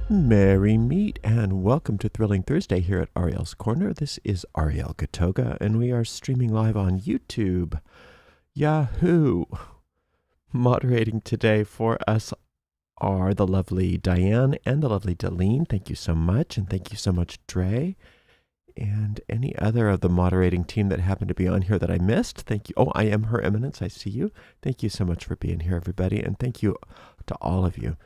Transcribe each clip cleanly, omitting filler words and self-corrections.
Merry meet and welcome to Thrilling Thursday here at Ariel's Corner. This is Ariel Gatoga and we are streaming live on YouTube. Yahoo! Moderating today for us are the lovely Diane and the lovely Delene. Thank you so much, and thank you so much, Dre. And any other of the moderating team that happened to be on here that I missed, thank you. Oh, I am Her Eminence, I see you. Thank you so much for being here, everybody, and thank you to all of you.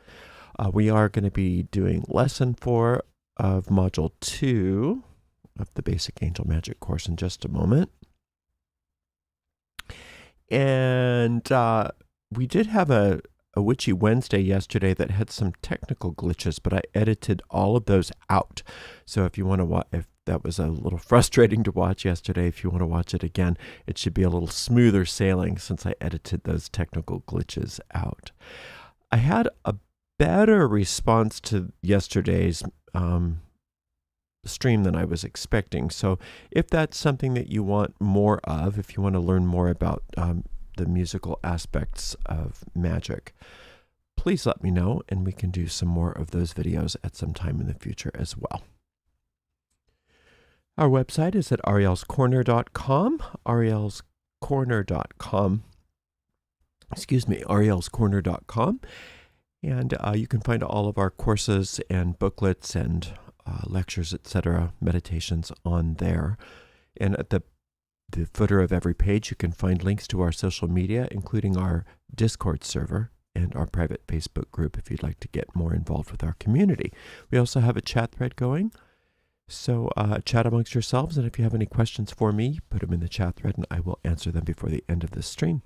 We are going to be doing Lesson 4 of Module 2 of the Basic Angel Magic course in just a moment. And we did have a Witchy Wednesday yesterday that had some technical glitches, but I edited all of those out. So if you want to watch, if that was a little frustrating to watch yesterday, if you want to watch it again, it should be a little smoother sailing since I edited those technical glitches out. I had a better response to yesterday's stream than I was expecting. So if that's something that you want more of, if you want to learn more about the musical aspects of magic, please let me know and we can do some more of those videos at some time in the future as well. Our website is at arielscorner.com, arielscorner.com, arielscorner.com. And you can find all of our courses and booklets and lectures, etc., meditations on there. And at the footer of every page, you can find links to our social media, including our Discord server and our private Facebook group if you'd like to get more involved with our community. We also have a chat thread going. So chat amongst yourselves, and if you have any questions for me, put them in the chat thread and I will answer them before the end of this stream.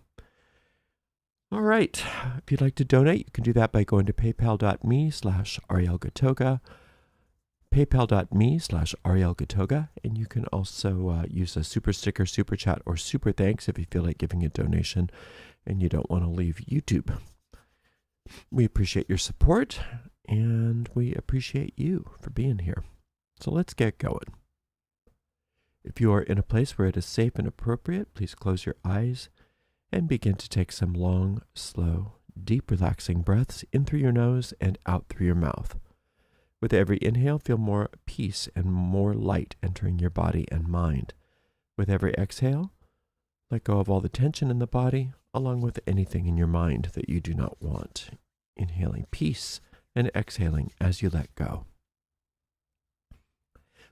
All right, if you'd like to donate, you can do that by going to paypal.me/arielgatoga, paypal.me/arielgatoga, and you can also use a super sticker, super chat, or super thanks if you feel like giving a donation and you don't want to leave YouTube. We appreciate your support, and we appreciate you for being here. So let's get going. If you are in a place where it is safe and appropriate, please close your eyes and begin to take some long, slow, deep, relaxing breaths in through your nose and out through your mouth. With every inhale, feel more peace and more light entering your body and mind. With every exhale, let go of all the tension in the body, along with anything in your mind that you do not want. Inhaling peace and exhaling as you let go.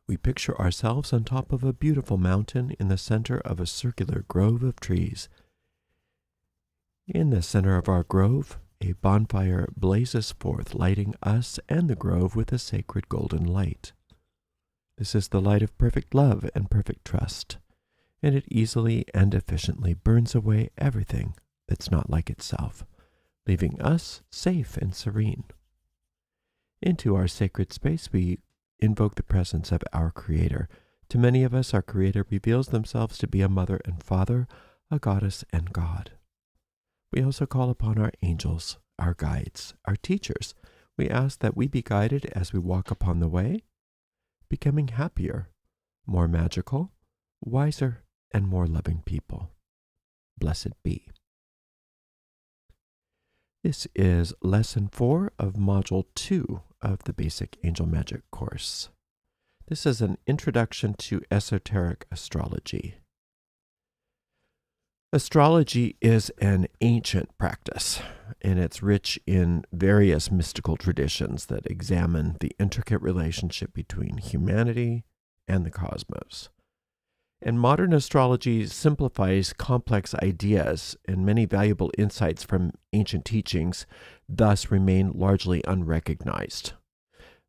We picture ourselves on top of a beautiful mountain in the center of a circular grove of trees. In the center of our grove, a bonfire blazes forth, lighting us and the grove with a sacred golden light. This is the light of perfect love and perfect trust, and it easily and efficiently burns away everything that's not like itself, leaving us safe and serene. Into our sacred space, we invoke the presence of our Creator. To many of us, our Creator reveals themselves to be a mother and father, a goddess and God. We also call upon our angels, our guides, our teachers. We ask that we be guided as we walk upon the way, becoming happier, more magical, wiser, and more loving people. Blessed be. This is Lesson 4 of Module 2 of the Basic Angel Magic course. This is an introduction to esoteric astrology. Astrology is an ancient practice, and it's rich in various mystical traditions that examine the intricate relationship between humanity and the cosmos. And modern astrology simplifies complex ideas, and many valuable insights from ancient teachings thus remain largely unrecognized.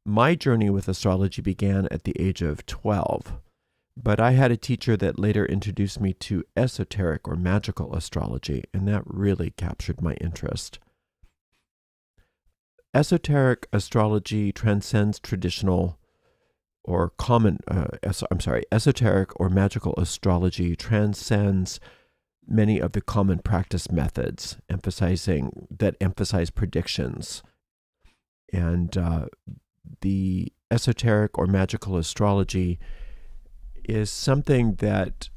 My journey with astrology began at the age of 12. But I had a teacher that later introduced me to esoteric or magical astrology, and that really captured my interest. Esoteric astrology transcends traditional or common, esoteric or magical astrology transcends many of the common practice methods that emphasize predictions. And the esoteric or magical astrology is something that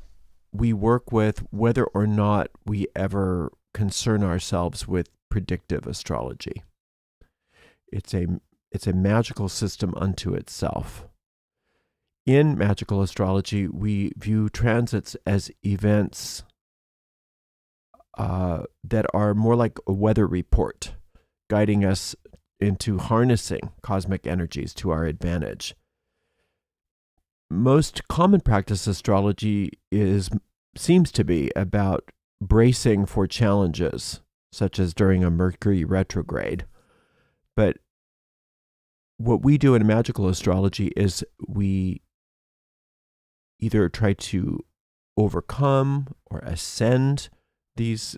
we work with whether or not we ever concern ourselves with predictive astrology. It's a it's a magical system unto itself. In magical astrology, we view transits as events that are more like a weather report, guiding us into harnessing cosmic energies to our advantage. Most common practice astrology seems to be about bracing for challenges, such as during a Mercury retrograde. But what we do in magical astrology is we either try to overcome or ascend these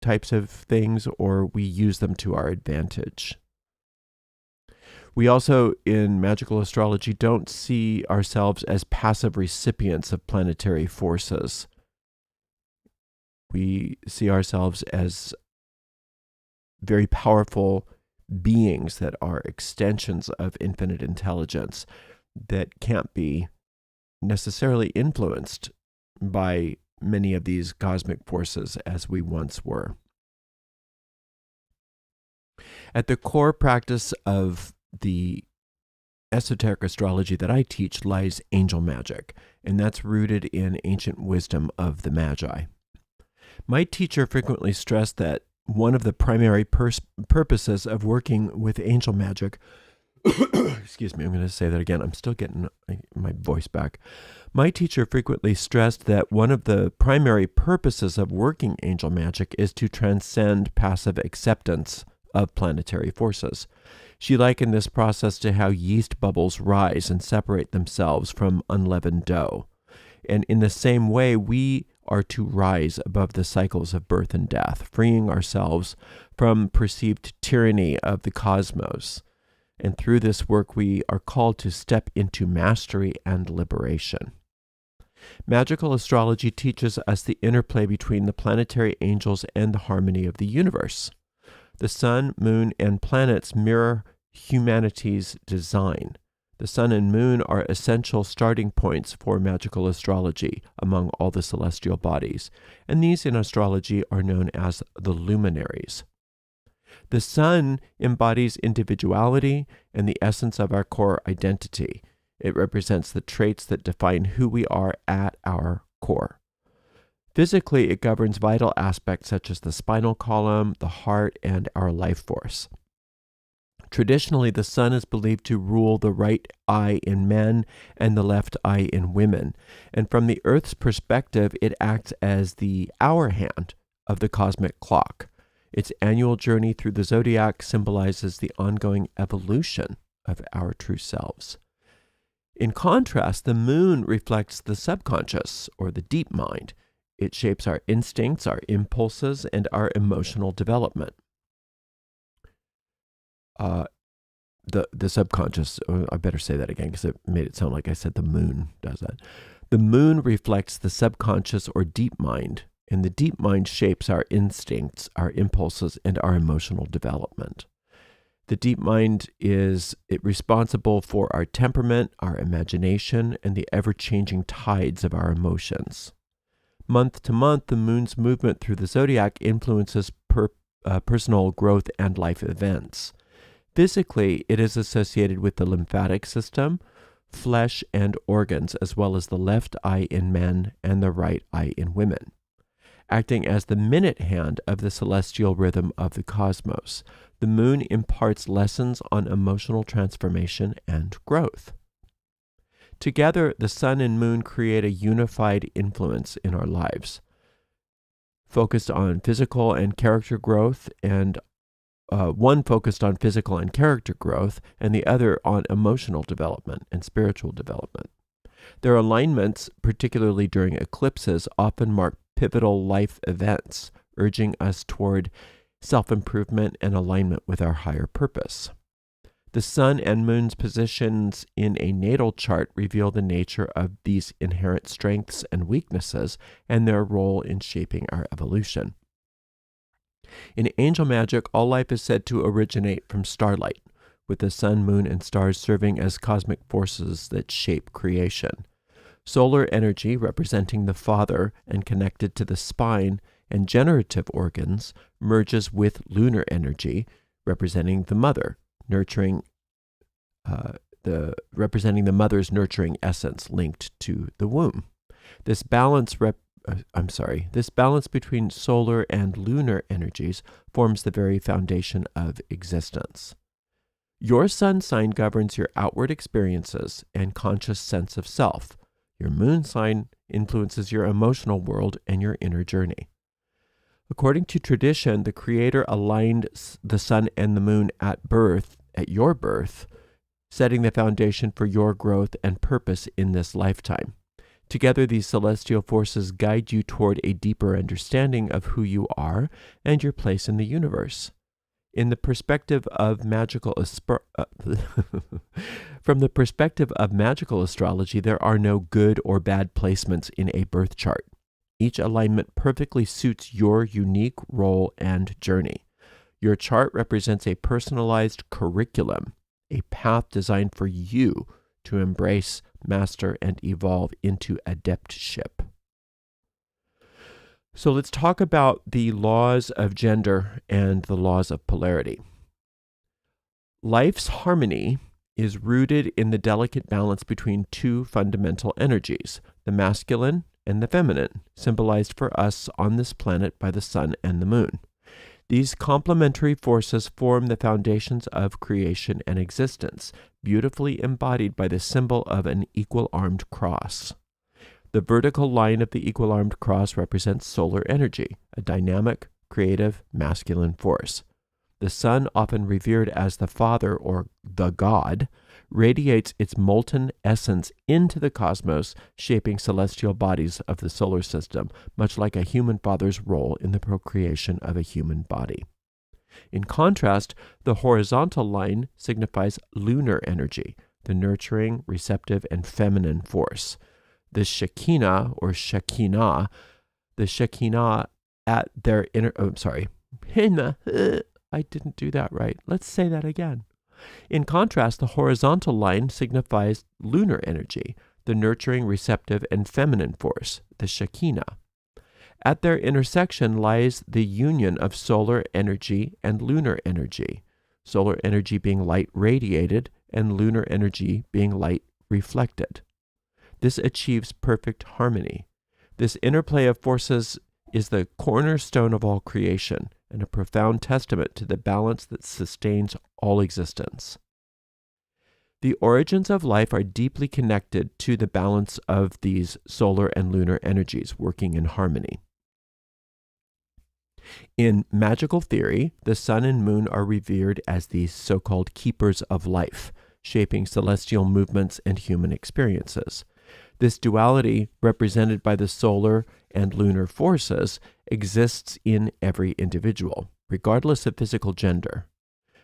types of things, or we use them to our advantage. We also, in magical astrology, don't see ourselves as passive recipients of planetary forces. We see ourselves as very powerful beings that are extensions of infinite intelligence that can't be necessarily influenced by many of these cosmic forces as we once were. At the core practice of the esoteric astrology that I teach lies angel magic, and that's rooted in ancient wisdom of the Magi. My teacher frequently stressed that one of the primary purposes of working with angel magic excuse me, I'm going to say that again. I'm still getting my voice back. My teacher frequently stressed that one of the primary purposes of working angel magic is to transcend passive acceptance of planetary forces. She likened this process to how yeast bubbles rise and separate themselves from unleavened dough. And in the same way, we are to rise above the cycles of birth and death, freeing ourselves from perceived tyranny of the cosmos. And through this work, we are called to step into mastery and liberation. Magical astrology teaches us the interplay between the planetary angels and the harmony of the universe. The sun, moon, and planets mirror humanity's design. The sun and moon are essential starting points for magical astrology among all the celestial bodies, and these in astrology are known as the luminaries. The sun embodies individuality and the essence of our core identity. It represents the traits that define who we are at our core. Physically, it governs vital aspects such as the spinal column, the heart, and our life force. Traditionally, the sun is believed to rule the right eye in men and the left eye in women. And from the Earth's perspective, it acts as the hour hand of the cosmic clock. Its annual journey through the zodiac symbolizes the ongoing evolution of our true selves. In contrast, the moon reflects the subconscious, or the deep mind. It shapes our instincts, our impulses, and our emotional development. The subconscious, I better say that again because it made it sound like I said the moon does that. The moon reflects the subconscious or deep mind, and the deep mind shapes our instincts, our impulses, and our emotional development. The deep mind is responsible for our temperament, our imagination, and the ever-changing tides of our emotions. Month to month, the moon's movement through the zodiac influences personal growth and life events. Physically, it is associated with the lymphatic system, flesh, and organs, as well as the left eye in men and the right eye in women. Acting as the minute hand of the celestial rhythm of the cosmos, the moon imparts lessons on emotional transformation and growth. Together, the sun and moon create a unified influence in our lives, focused on physical and character growth, and one focused on physical and character growth, and the other on emotional development and spiritual development. Their alignments, particularly during eclipses, often mark pivotal life events, urging us toward self-improvement and alignment with our higher purpose. The sun and moon's positions in a natal chart reveal the nature of these inherent strengths and weaknesses and their role in shaping our evolution. In angel magic, all life is said to originate from starlight, with the sun, moon, and stars serving as cosmic forces that shape creation. Solar energy, representing the father and connected to the spine and generative organs, merges with lunar energy, representing the mother, nurturing representing the mother's nurturing essence linked to the womb. This balance this balance between solar and lunar energies forms the very foundation of existence. Your sun sign governs your outward experiences and conscious sense of self. Your moon sign influences your emotional world and your inner journey. According to tradition, the Creator aligned the sun and the moon at your birth, setting the foundation for your growth and purpose in this lifetime. Together, these celestial forces guide you toward a deeper understanding of who you are and your place in the universe. From the perspective of magical astrology, there are no good or bad placements in a birth chart. Each alignment perfectly suits your unique role and journey. Your chart represents a personalized curriculum, a path designed for you to embrace, master, and evolve into adeptship. So let's talk about the laws of gender and the laws of polarity. Life's harmony is rooted in the delicate balance between two fundamental energies, the masculine and the feminine, symbolized for us on this planet by the sun and the moon. These complementary forces form the foundations of creation and existence, beautifully embodied by the symbol of an equal-armed cross. The vertical line of the equal-armed cross represents solar energy, a dynamic, creative, masculine force. The sun, often revered as the father or the god, radiates its molten essence into the cosmos, shaping celestial bodies of the solar system, much like a human father's role in the procreation of a human body. In contrast, the horizontal line signifies lunar energy, the nurturing, receptive, and feminine force. The Shekinah or Shekinah, at their inner, I didn't do that right. Let's say that again. In contrast, the horizontal line signifies lunar energy, the nurturing, receptive, and feminine force, the Shekinah. At their intersection lies the union of solar energy and lunar energy, solar energy being light radiated and lunar energy being light reflected. This achieves perfect harmony. This interplay of forces is the cornerstone of all creation and a profound testament to the balance that sustains all existence. The origins of life are deeply connected to the balance of these solar and lunar energies working in harmony. In magical theory, the sun and moon are revered as the so-called keepers of life, shaping celestial movements and human experiences. This duality, represented by the solar and lunar forces, exists in every individual, regardless of physical gender.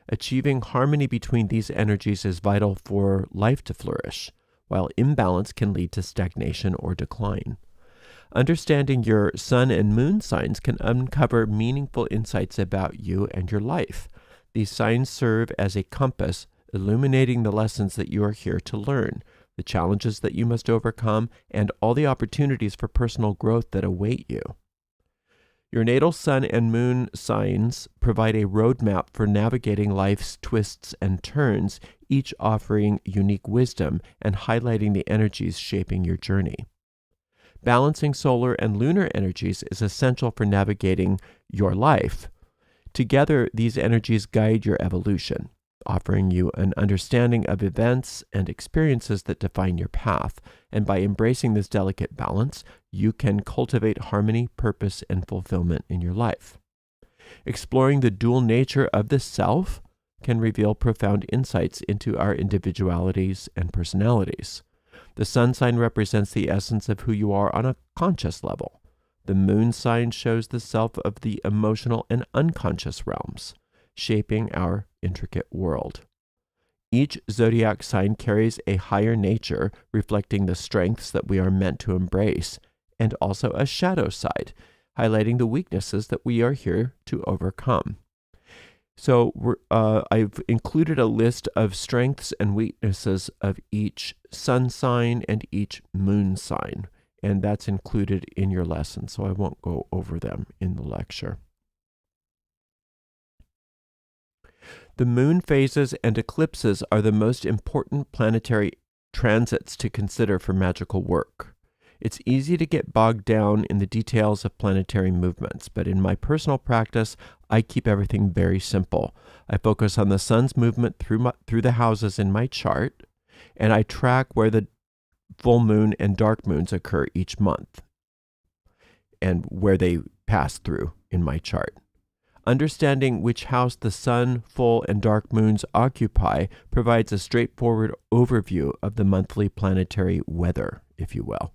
Achieving harmony between these energies is vital for life to flourish, while imbalance can lead to stagnation or decline. Understanding your sun and moon signs can uncover meaningful insights about you and your life. These signs serve as a compass, illuminating the lessons that you are here to learn, the challenges that you must overcome, and all the opportunities for personal growth that await you. Your natal sun and moon signs provide a roadmap for navigating life's twists and turns, each offering unique wisdom and highlighting the energies shaping your journey. Balancing solar and lunar energies is essential for navigating your life. Together, these energies guide your evolution, offering you an understanding of events and experiences that define your path. And by embracing this delicate balance, you can cultivate harmony, purpose, and fulfillment in your life. Exploring the dual nature of the self can reveal profound insights into our individualities and personalities. The sun sign represents the essence of who you are on a conscious level. The moon sign shows the self of the emotional and unconscious realms, shaping our intricate world. Each zodiac sign carries a higher nature, reflecting the strengths that we are meant to embrace, and also a shadow side, highlighting the weaknesses that we are here to overcome. So I've included a list of strengths and weaknesses of each sun sign and each moon sign, and that's included in your lesson, so I won't go over them in the lecture. The moon phases and eclipses are the most important planetary transits to consider for magical work. It's easy to get bogged down in the details of planetary movements, but in my personal practice, I keep everything very simple. I focus on the sun's movement through the houses in my chart, and I track where the full moon and dark moons occur each month and where they pass through in my chart. Understanding which house the sun, full, and dark moons occupy provides a straightforward overview of the monthly planetary weather, if you will.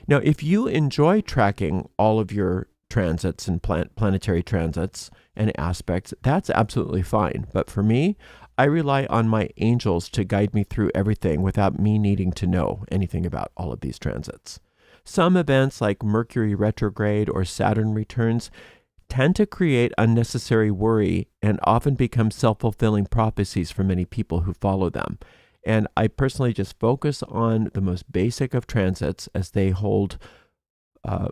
Now, if you enjoy tracking all of your transits and planetary transits and aspects, that's absolutely fine. But for me, I rely on my angels to guide me through everything without me needing to know anything about all of these transits. Some events like Mercury retrograde or Saturn returns tend to create unnecessary worry and often become self-fulfilling prophecies for many people who follow them. And I personally just focus on the most basic of transits as they hold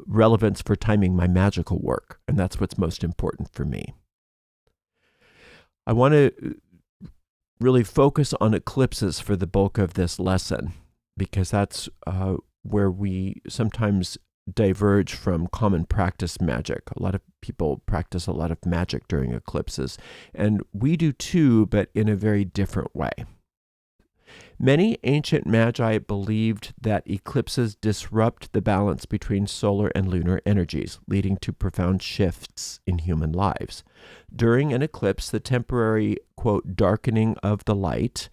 relevance for timing my magical work. And that's what's most important for me. I want to really focus on eclipses for the bulk of this lesson, because that's where we sometimes diverge from common practice magic. A lot of people practice a lot of magic during eclipses, and we do too, but in a very different way. Many ancient magi believed that eclipses disrupt the balance between solar and lunar energies, leading to profound shifts in human lives. During an eclipse, the temporary, quote, darkening of the light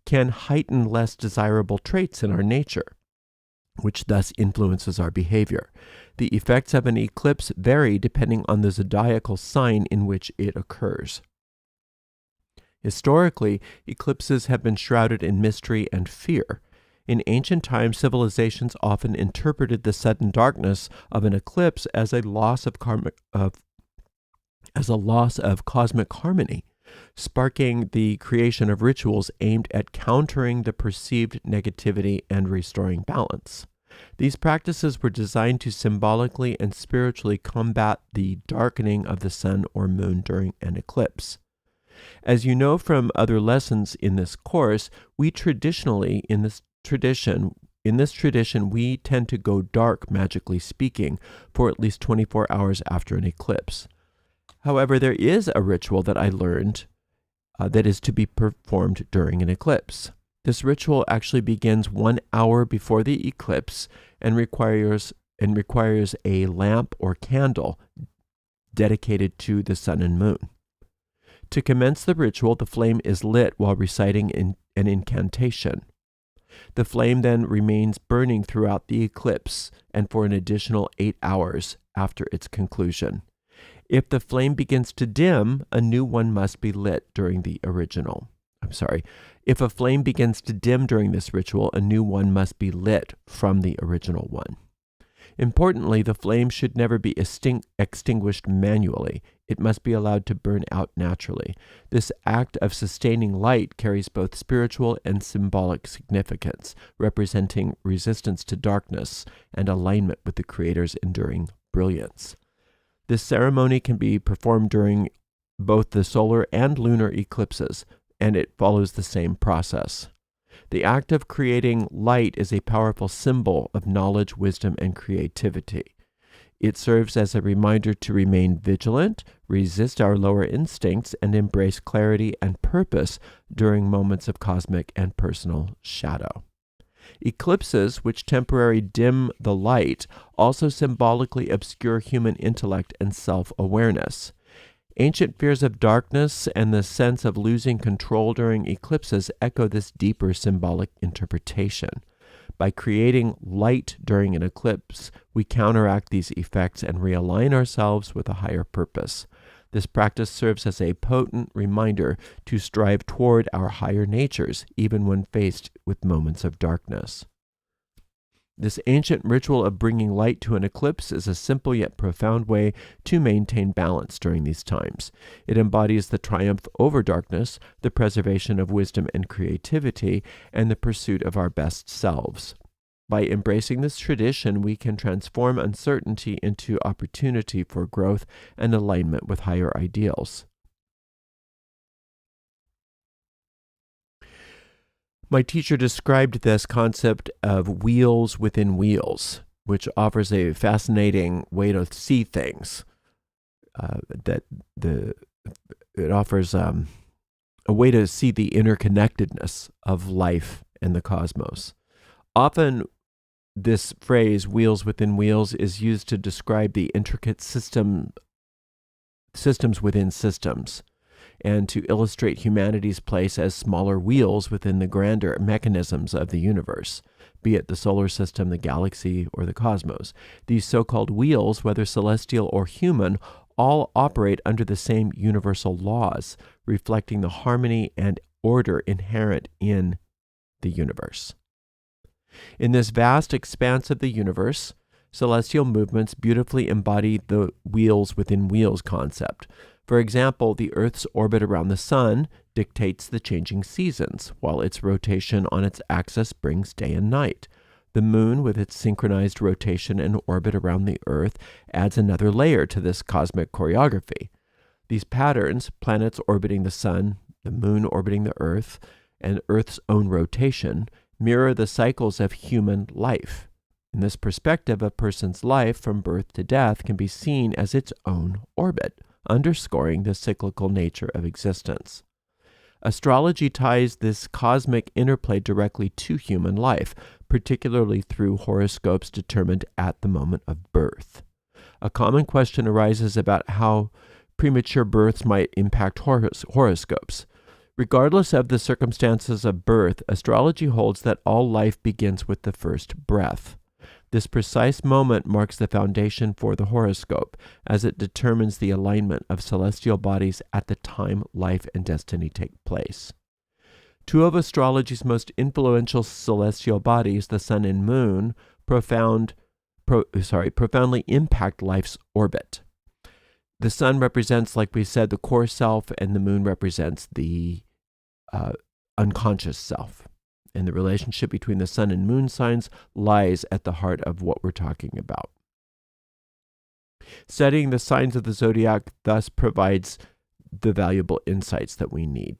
can heighten less desirable traits in our nature, which thus influences our behavior. The effects of an eclipse vary depending on the zodiacal sign in which it occurs. Historically, eclipses have been shrouded in mystery and fear. In ancient times, civilizations often interpreted the sudden darkness of an eclipse as a loss of cosmic harmony, sparking the creation of rituals aimed at countering the perceived negativity and restoring balance. These practices were designed to symbolically and spiritually combat the darkening of the sun or moon during an eclipse. As you know from other lessons in this course, we traditionally, in this tradition, we tend to go dark, magically speaking, for at least 24 hours after an eclipse. However, there is a ritual that I learned that is to be performed during an eclipse. This ritual actually begins 1 hour before the eclipse and requires a lamp or candle dedicated to the sun and moon. To commence the ritual, the flame is lit while reciting an incantation. The flame then remains burning throughout the eclipse and for an additional 8 hours after its conclusion. If the flame begins to dim, a new one must be lit during the original. If a flame begins to dim during this ritual, a new one must be lit from the original one. Importantly, the flame should never be extinguished manually. It must be allowed to burn out naturally. This act of sustaining light carries both spiritual and symbolic significance, representing resistance to darkness and alignment with the Creator's enduring brilliance. This ceremony can be performed during both the solar and lunar eclipses, and it follows the same process. The act of creating light is a powerful symbol of knowledge, wisdom, and creativity. It serves as a reminder to remain vigilant, resist our lower instincts, and embrace clarity and purpose during moments of cosmic and personal shadow. Eclipses, which temporarily dim the light, also symbolically obscure human intellect and self-awareness. Ancient fears of darkness and the sense of losing control during eclipses echo this deeper symbolic interpretation. By creating light during an eclipse, we counteract these effects and realign ourselves with a higher purpose. This practice serves as a potent reminder to strive toward our higher natures, even when faced with moments of darkness. This ancient ritual of bringing light to an eclipse is a simple yet profound way to maintain balance during these times. It embodies the triumph over darkness, the preservation of wisdom and creativity, and the pursuit of our best selves. By embracing this tradition, we can transform uncertainty into opportunity for growth and alignment with higher ideals. My teacher described this concept of wheels within wheels, which offers a fascinating way to see things. It offers a way to see the interconnectedness of life and the cosmos. Often, this phrase, wheels within wheels, is used to describe the intricate systems within systems, and to illustrate humanity's place as smaller wheels within the grander mechanisms of the universe, be it the solar system, the galaxy, or the cosmos. These so-called wheels, whether celestial or human, all operate under the same universal laws, reflecting the harmony and order inherent in the universe. In this vast expanse of the universe, celestial movements beautifully embody the wheels within wheels concept. For example, the Earth's orbit around the Sun dictates the changing seasons, while its rotation on its axis brings day and night. The Moon, with its synchronized rotation and orbit around the Earth, adds another layer to this cosmic choreography. These patterns, planets orbiting the Sun, the Moon orbiting the Earth, and Earth's own rotation, mirror the cycles of human life. In this perspective, a person's life from birth to death can be seen as its own orbit, underscoring the cyclical nature of existence. Astrology ties this cosmic interplay directly to human life, particularly through horoscopes determined at the moment of birth. A common question arises about how premature births might impact horoscopes. Regardless of the circumstances of birth, astrology holds that all life begins with the first breath. This precise moment marks the foundation for the horoscope, as it determines the alignment of celestial bodies at the time life and destiny take place. Two of astrology's most influential celestial bodies, the Sun and Moon, profoundly impact life's orbit. The Sun represents, like we said, the core self, and the Moon represents the unconscious self. And the relationship between the Sun and Moon signs lies at the heart of what we're talking about. Studying the signs of the zodiac thus provides the valuable insights that we need.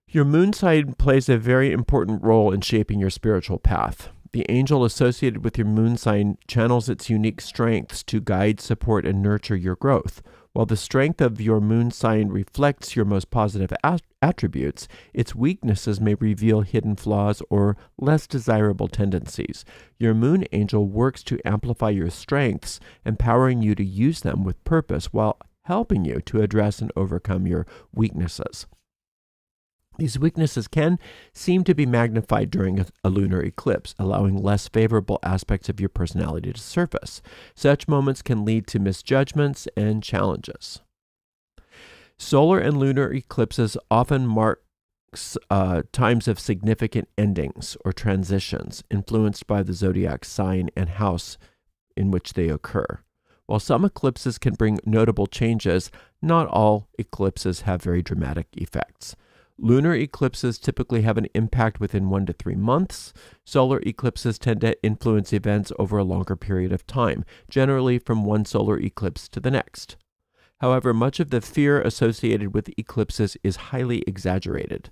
Your moon sign plays a very important role in shaping your spiritual path. The angel associated with your moon sign channels its unique strengths to guide, support, and nurture your growth. While the strength of your moon sign reflects your most positive attributes, its weaknesses may reveal hidden flaws or less desirable tendencies. Your moon angel works to amplify your strengths, empowering you to use them with purpose while helping you to address and overcome your weaknesses. These weaknesses can seem to be magnified during a lunar eclipse, allowing less favorable aspects of your personality to surface. Such moments can lead to misjudgments and challenges. Solar and lunar eclipses often mark times of significant endings or transitions, influenced by the zodiac sign and house in which they occur. While some eclipses can bring notable changes, not all eclipses have very dramatic effects. Lunar eclipses typically have an impact within 1 to 3 months. Solar eclipses tend to influence events over a longer period of time, generally from one solar eclipse to the next. However, much of the fear associated with eclipses is highly exaggerated.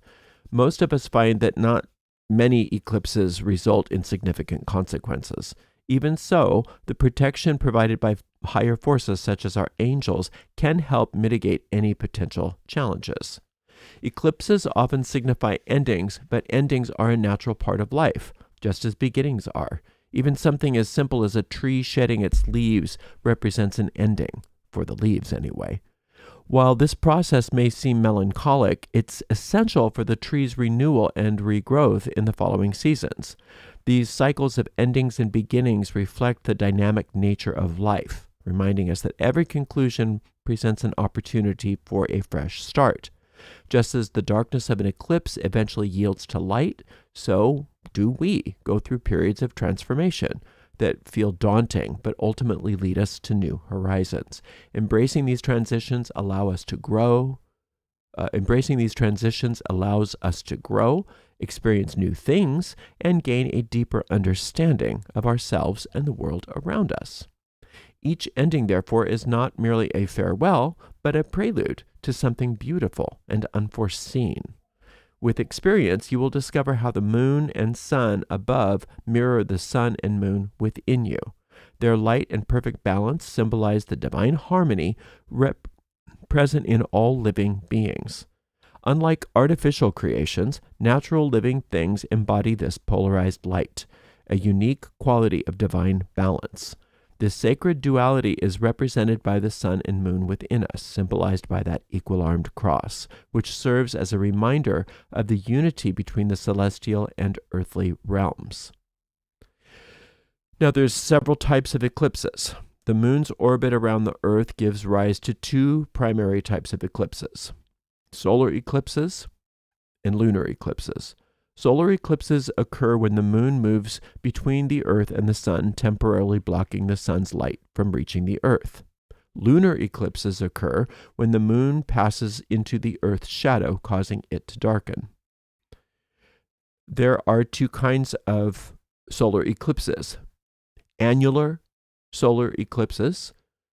Most of us find that not many eclipses result in significant consequences. Even so, the protection provided by higher forces such as our angels can help mitigate any potential challenges. Eclipses often signify endings, but endings are a natural part of life, just as beginnings are. Even something as simple as a tree shedding its leaves represents an ending, for the leaves anyway. While this process may seem melancholic, it's essential for the tree's renewal and regrowth in the following seasons. These cycles of endings and beginnings reflect the dynamic nature of life, reminding us that every conclusion presents an opportunity for a fresh start. Just as the darkness of an eclipse eventually yields to light, so do we go through periods of transformation that feel daunting but ultimately lead us to new horizons. Embracing these transitions allows us to grow, experience new things, and gain a deeper understanding of ourselves and the world around us. Each ending, therefore, is not merely a farewell, but a prelude to something beautiful and unforeseen. With experience, you will discover how the moon and sun above mirror the sun and moon within you. Their light and perfect balance symbolize the divine harmony present in all living beings. Unlike artificial creations, natural living things embody this polarized light, a unique quality of divine balance. This sacred duality is represented by the sun and moon within us, symbolized by that equal-armed cross, which serves as a reminder of the unity between the celestial and earthly realms. Now, there's several types of eclipses. The moon's orbit around the Earth gives rise to two primary types of eclipses: solar eclipses and lunar eclipses. Solar eclipses occur when the moon moves between the Earth and the sun, temporarily blocking the sun's light from reaching the Earth. Lunar eclipses occur when the moon passes into the Earth's shadow, causing it to darken. There are two kinds of solar eclipses. Annular solar eclipses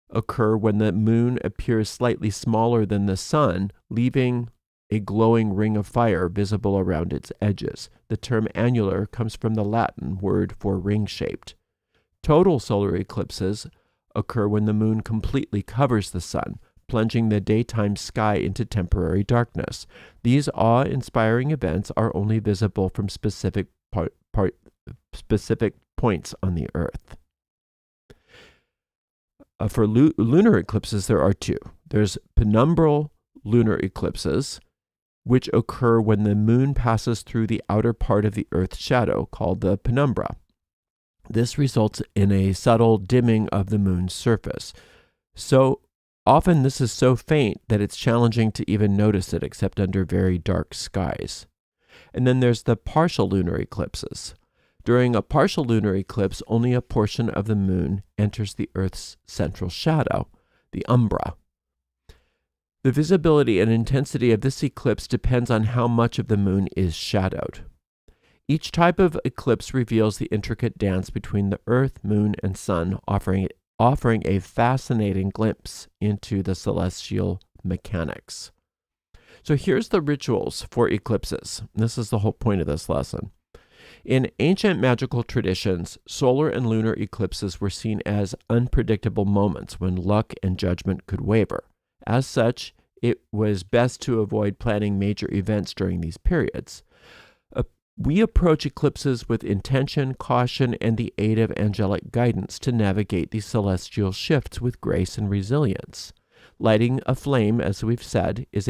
occur when the moon appears slightly smaller than the sun, leaving a glowing ring of fire visible around its edges. The term annular comes from the Latin word for ring-shaped. Total solar eclipses occur when the moon completely covers the sun, plunging the daytime sky into temporary darkness. These awe-inspiring events are only visible from specific points on the Earth. For lunar eclipses, there are two. There's penumbral lunar eclipses, which occur when the moon passes through the outer part of the Earth's shadow, called the penumbra. This results in a subtle dimming of the moon's surface. So often this is so faint that it's challenging to even notice it, except under very dark skies. And then there's the partial lunar eclipses. During a partial lunar eclipse, only a portion of the moon enters the Earth's central shadow, the umbra. The visibility and intensity of this eclipse depends on how much of the moon is shadowed. Each type of eclipse reveals the intricate dance between the Earth, moon, and sun, offering a fascinating glimpse into the celestial mechanics. So here's the rituals for eclipses. This is the whole point of this lesson. In ancient magical traditions, solar and lunar eclipses were seen as unpredictable moments when luck and judgment could waver. As such, it was best to avoid planning major events during these periods. We approach eclipses with intention, caution, and the aid of angelic guidance to navigate these celestial shifts with grace and resilience. Lighting a flame, as we've said, is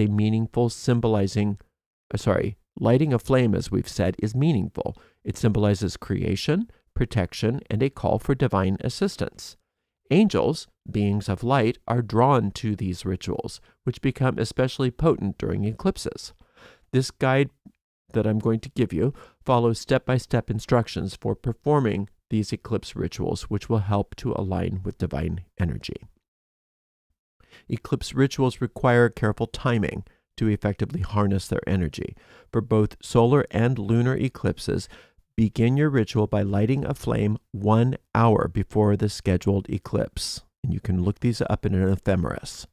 meaningful. It symbolizes creation, protection, and a call for divine assistance. Angels, beings of light, are drawn to these rituals, which become especially potent during eclipses. This guide that I'm going to give you follows step-by-step instructions for performing these eclipse rituals, which will help to align with divine energy. Eclipse rituals require careful timing to effectively harness their energy. For both solar and lunar eclipses, begin your ritual by lighting a flame 1 hour before the scheduled eclipse. And you can look these up in an ephemeris.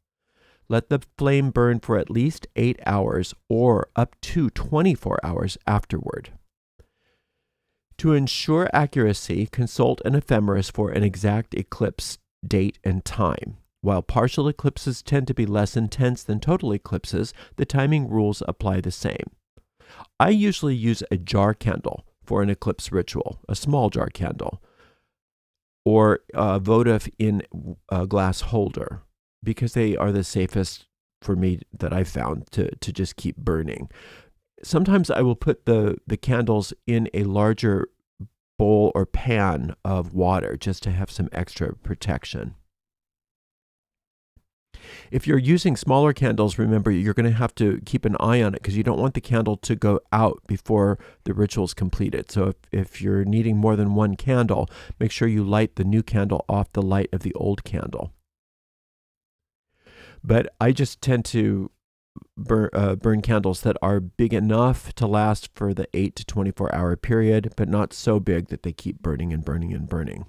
Let the flame burn for at least 8 hours or up to 24 hours afterward. To ensure accuracy, consult an ephemeris for an exact eclipse date and time. While partial eclipses tend to be less intense than total eclipses, the timing rules apply the same. I usually use a jar candle for an eclipse ritual, a small jar candle, or a votive in a glass holder, because they are the safest for me that I've found to just keep burning. Sometimes I will put the candles in a larger bowl or pan of water just to have some extra protection. If you're using smaller candles, remember you're going to have to keep an eye on it because you don't want the candle to go out before the ritual's completed. So if you're needing more than one candle, make sure you light the new candle off the light of the old candle. But I just tend to burn candles that are big enough to last for the 8 to 24 hour period, but not so big that they keep burning and burning and burning.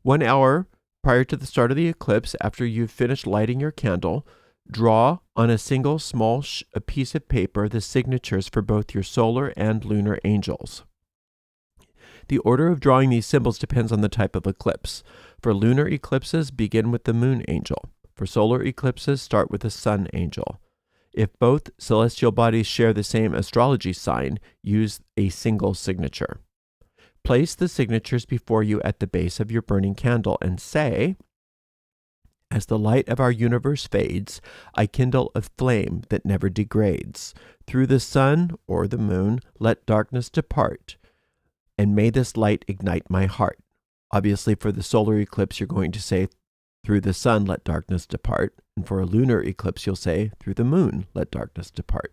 1 hour prior to the start of the eclipse, after you've finished lighting your candle, draw on a single small a piece of paper the signatures for both your solar and lunar angels. The order of drawing these symbols depends on the type of eclipse. For lunar eclipses, begin with the moon angel. For solar eclipses, start with the sun angel. If both celestial bodies share the same astrology sign, use a single signature. Place the signatures before you at the base of your burning candle and say, "As the light of our universe fades, I kindle a flame that never degrades. Through the sun or the moon, let darkness depart, and may this light ignite my heart." Obviously, for the solar eclipse, you're going to say, "Through the sun, let darkness depart." And for a lunar eclipse, you'll say, "Through the moon, let darkness depart."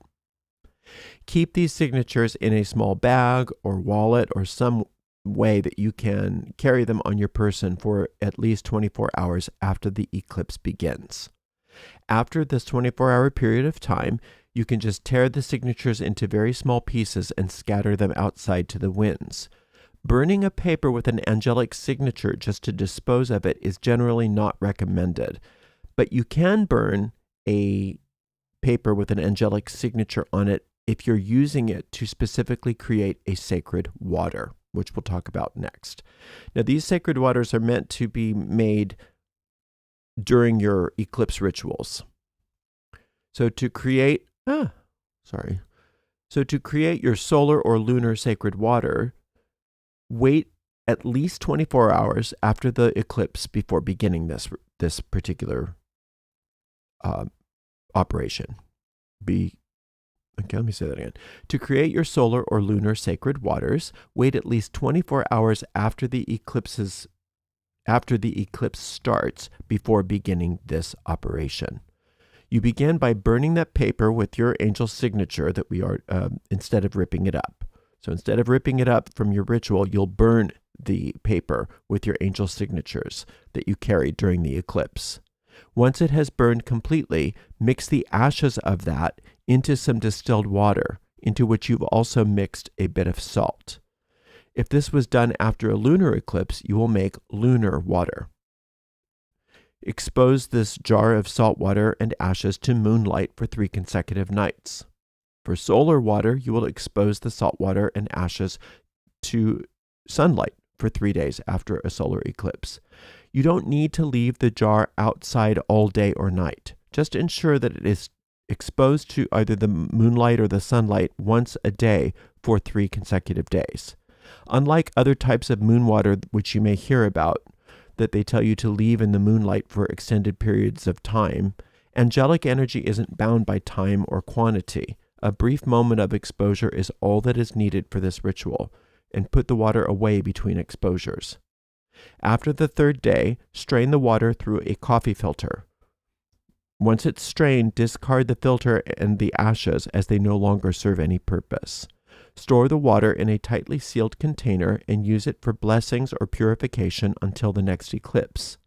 Keep these signatures in a small bag or wallet or some way that you can carry them on your person for at least 24 hours after the eclipse begins. After this 24-hour period of time, you can just tear the signatures into very small pieces and scatter them outside to the winds. Burning a paper with an angelic signature just to dispose of it is generally not recommended, but you can burn a paper with an angelic signature on it if you're using it to specifically create a sacred water, which we'll talk about next. Now, these sacred waters are meant to be made during your eclipse rituals. So to create your solar or lunar sacred water, wait at least 24 hours after the eclipse before beginning this particular operation. Let me say that again. To create your solar or lunar sacred waters, wait at least 24 hours after the eclipse starts before beginning this operation. You begin by burning that paper with your angel signature that we are instead of ripping it up. So instead of ripping it up from your ritual, you'll burn the paper with your angel signatures that you carried during the eclipse. Once it has burned completely, mix the ashes of that into some distilled water, into which you've also mixed a bit of salt. If this was done after a lunar eclipse, you will make lunar water. Expose this jar of salt water and ashes to moonlight for 3 consecutive nights. For solar water, you will expose the salt water and ashes to sunlight for 3 days after a solar eclipse. You don't need to leave the jar outside all day or night. Just ensure that it is exposed to either the moonlight or the sunlight once a day for 3 consecutive days. Unlike other types of moon water which you may hear about, that they tell you to leave in the moonlight for extended periods of time, angelic energy isn't bound by time or quantity. A brief moment of exposure is all that is needed for this ritual, and put the water away between exposures. After the 3rd day, strain the water through a coffee filter. Once it's strained, discard the filter and the ashes as they no longer serve any purpose. Store the water in a tightly sealed container and use it for blessings or purification until the next eclipse.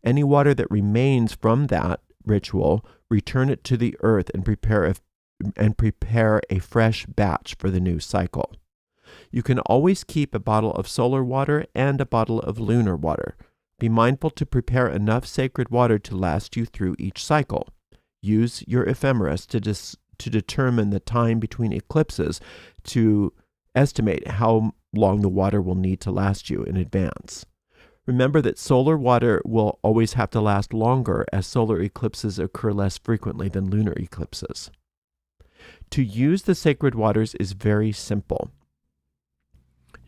Any water that remains from that ritual, return it to the earth and prepare a fresh batch for the new cycle. You can always keep a bottle of solar water and a bottle of lunar water. Be mindful to prepare enough sacred water to last you through each cycle. Use your ephemeris to determine the time between eclipses to estimate how long the water will need to last you in advance. Remember that solar water will always have to last longer as solar eclipses occur less frequently than lunar eclipses. To use the sacred waters is very simple.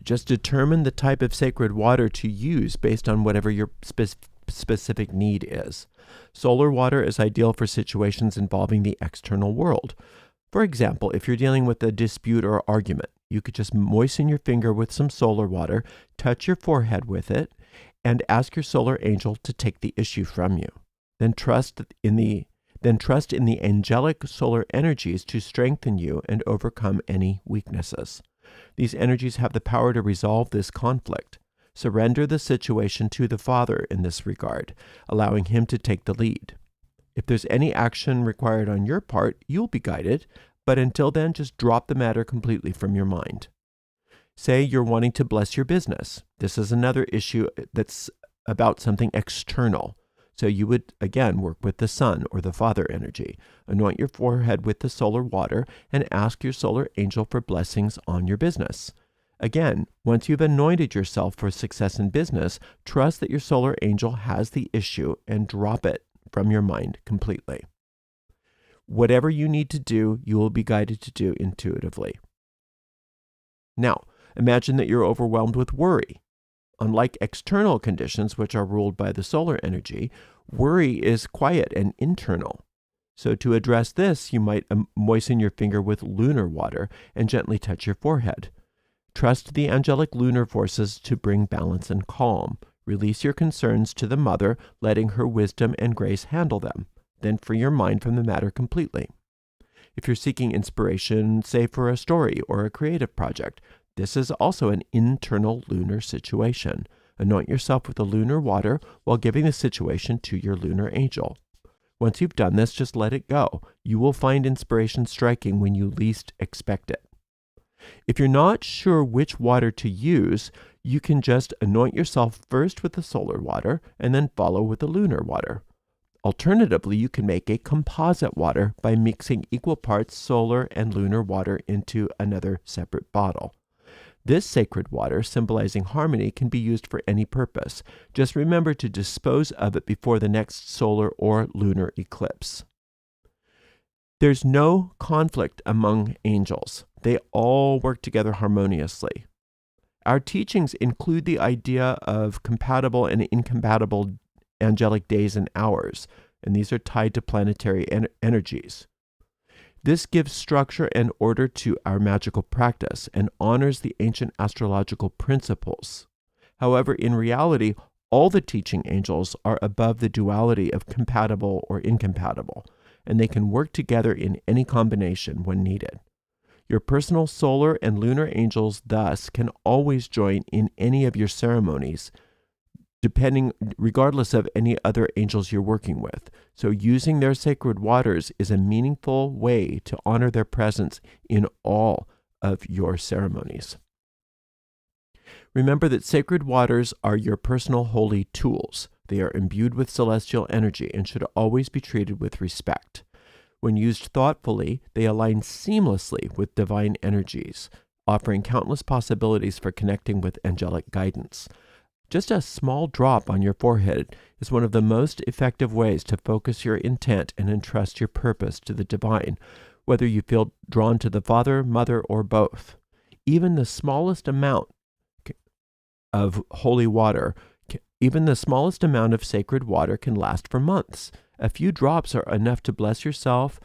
Just determine the type of sacred water to use based on whatever your specific need is. Solar water is ideal for situations involving the external world. For example, if you're dealing with a dispute or argument, you could just moisten your finger with some solar water, touch your forehead with it, and ask your solar angel to take the issue from you. Then trust in the angelic solar energies to strengthen you and overcome any weaknesses. These energies have the power to resolve this conflict. Surrender the situation to the Father in this regard, allowing Him to take the lead. If there's any action required on your part, you'll be guided, but until then, just drop the matter completely from your mind. Say you're wanting to bless your business. This is another issue that's about something external. So you would, again, work with the sun or the father energy. Anoint your forehead with the solar water and ask your solar angel for blessings on your business. Again, once you've anointed yourself for success in business, trust that your solar angel has the issue and drop it from your mind completely. Whatever you need to do, you will be guided to do intuitively. Now, imagine that you're overwhelmed with worry. Unlike external conditions, which are ruled by the solar energy, worry is quiet and internal. So to address this, you might moisten your finger with lunar water and gently touch your forehead. Trust the angelic lunar forces to bring balance and calm. Release your concerns to the mother, letting her wisdom and grace handle them. Then free your mind from the matter completely. If you're seeking inspiration, say for a story or a creative project, this is also an internal lunar situation. Anoint yourself with the lunar water while giving the situation to your lunar angel. Once you've done this, just let it go. You will find inspiration striking when you least expect it. If you're not sure which water to use, you can just anoint yourself first with the solar water and then follow with the lunar water. Alternatively, you can make a composite water by mixing equal parts solar and lunar water into another separate bottle. This sacred water, symbolizing harmony, can be used for any purpose. Just remember to dispose of it before the next solar or lunar eclipse. There's no conflict among angels. They all work together harmoniously. Our teachings include the idea of compatible and incompatible angelic days and hours, and these are tied to planetary energies. This gives structure and order to our magical practice and honors the ancient astrological principles. However, in reality, all the teaching angels are above the duality of compatible or incompatible, and they can work together in any combination when needed. Your personal solar and lunar angels thus can always join in any of your ceremonies, regardless of any other angels you're working with. So using their sacred waters is a meaningful way to honor their presence in all of your ceremonies. Remember that sacred waters are your personal holy tools. They are imbued with celestial energy and should always be treated with respect. When used thoughtfully, they align seamlessly with divine energies, offering countless possibilities for connecting with angelic guidance. Just a small drop on your forehead is one of the most effective ways to focus your intent and entrust your purpose to the divine, whether you feel drawn to the Father, Mother, or both. Even the smallest amount of holy water, even the smallest amount of sacred water can last for months. A few drops are enough to bless yourself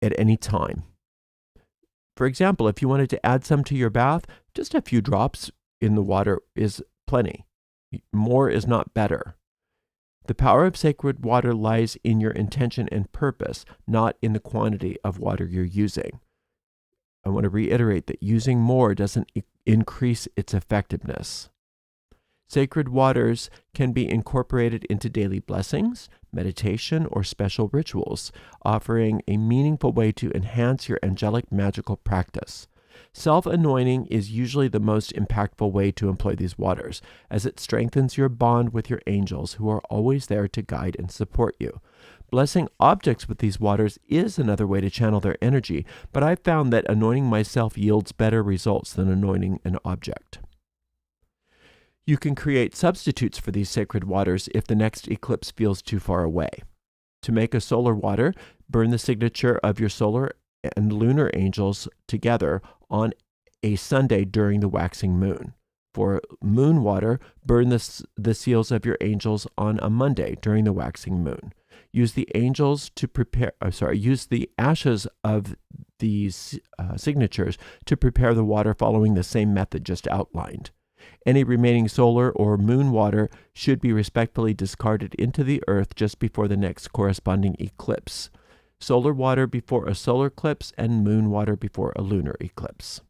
at any time. For example, if you wanted to add some to your bath, just a few drops in the water is plenty. More is not better. The power of sacred water lies in your intention and purpose, not in the quantity of water you're using. I want to reiterate that using more doesn't increase its effectiveness. Sacred waters can be incorporated into daily blessings, meditation, or special rituals, offering a meaningful way to enhance your angelic magical practice. Self-anointing is usually the most impactful way to employ these waters, as it strengthens your bond with your angels who are always there to guide and support you. Blessing objects with these waters is another way to channel their energy, but I've found that anointing myself yields better results than anointing an object. You can create substitutes for these sacred waters if the next eclipse feels too far away. To make a solar water, burn the signature of your solar and lunar angels together on a Sunday during the waxing moon. For moon water, burn the seals of your angels on a Monday during the waxing moon. Use the ashes of these signatures to prepare the water following the same method just outlined. Any remaining solar or moon water should be respectfully discarded into the earth just before the next corresponding eclipse. Solar water before a solar eclipse and moon water before a lunar eclipse.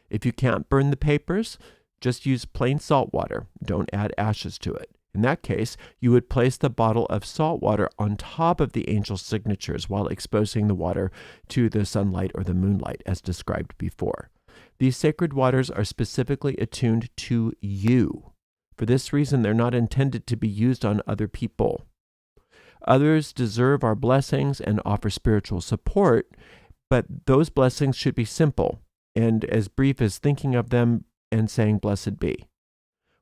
If you can't burn the papers, just use plain salt water. Don't add ashes to it. In that case, you would place the bottle of salt water on top of the angel's signatures while exposing the water to the sunlight or the moonlight, as described before. These sacred waters are specifically attuned to you. For this reason, they're not intended to be used on other people. Others deserve our blessings and offer spiritual support, but those blessings should be simple and as brief as thinking of them and saying, "Blessed be."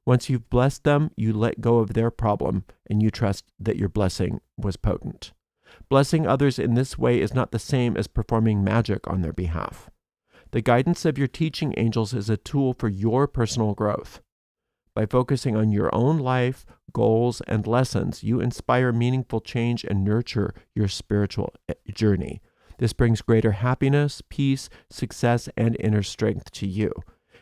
Once you've blessed them, you let go of their problem and you trust that your blessing was potent. Blessing others in this way is not the same as performing magic on their behalf. The guidance of your teaching angels is a tool for your personal growth. By focusing on your own life, goals, and lessons, you inspire meaningful change and nurture your spiritual journey. This brings greater happiness, peace, success, and inner strength to you.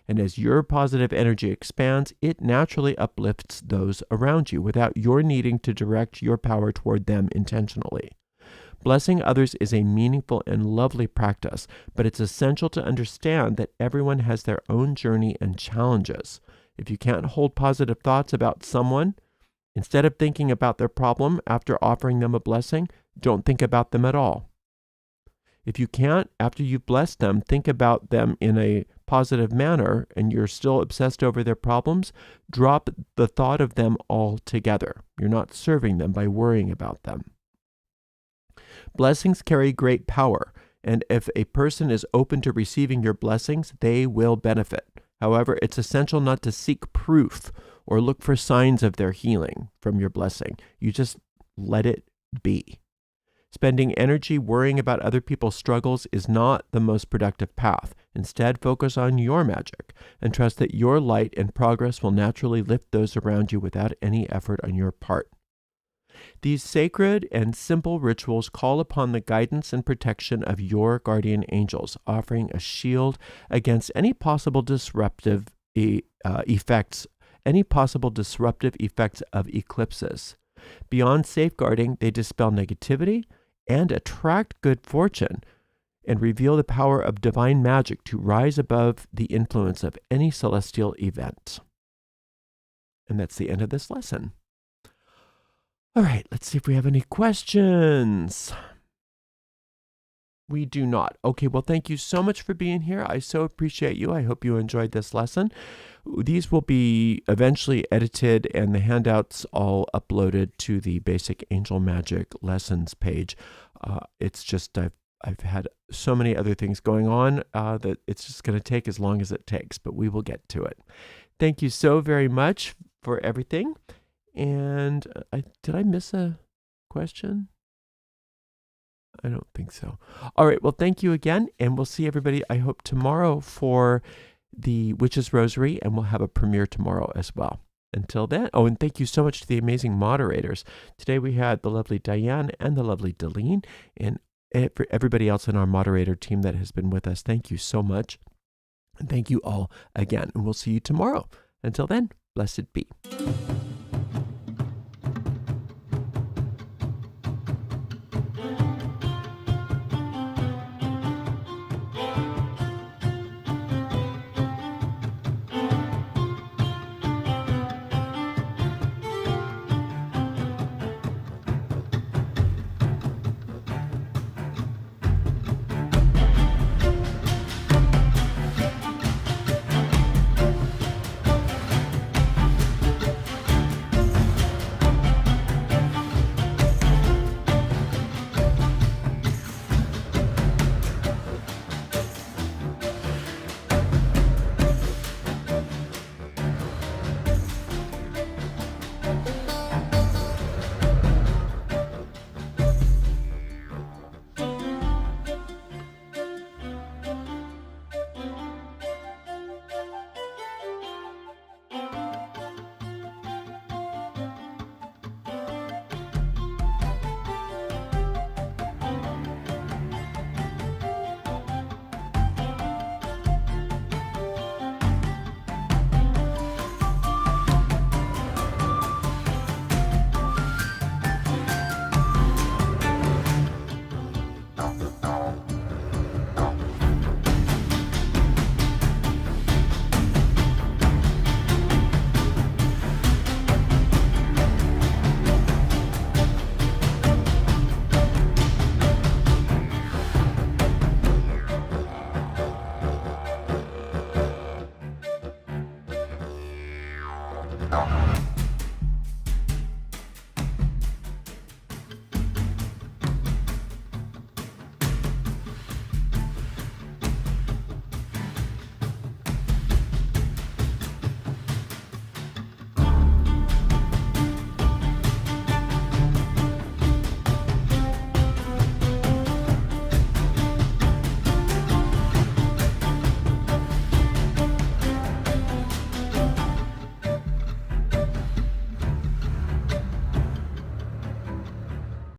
And as your positive energy expands, it naturally uplifts those around you without your needing to direct your power toward them intentionally. Blessing others is a meaningful and lovely practice, but it's essential to understand that everyone has their own journey and challenges. If you can't hold positive thoughts about someone, instead of thinking about their problem after offering them a blessing, don't think about them at all. If you can't, after you've blessed them, think about them in a positive manner and you're still obsessed over their problems, drop the thought of them altogether. You're not serving them by worrying about them. Blessings carry great power, and if a person is open to receiving your blessings, they will benefit. However, it's essential not to seek proof or look for signs of their healing from your blessing. You just let it be. Spending energy worrying about other people's struggles is not the most productive path. Instead, focus on your magic and trust that your light and progress will naturally lift those around you without any effort on your part. These sacred and simple rituals call upon the guidance and protection of your guardian angels, offering a shield against any possible disruptive effects of eclipses. Beyond safeguarding, they dispel negativity and attract good fortune and reveal the power of divine magic to rise above the influence of any celestial event. And that's the end of this lesson. All right, let's see if we have any questions. We do not. Okay, well, thank you so much for being here. I so appreciate you. I hope you enjoyed this lesson. These will be eventually edited and the handouts all uploaded to the Basic Angel Magic Lessons page. It's just I've had so many other things going on that it's just going to take as long as it takes, but we will get to it. Thank you so very much for everything. And did I miss a question? I don't think so. All right. Well, thank you again. And we'll see everybody, I hope, tomorrow for the Witch's Rosary. And we'll have a premiere tomorrow as well. Until then. Oh, and thank you so much to the amazing moderators. Today we had the lovely Diane and the lovely Deline. And for everybody else in our moderator team that has been with us, thank you so much. And thank you all again. And we'll see you tomorrow. Until then, blessed be.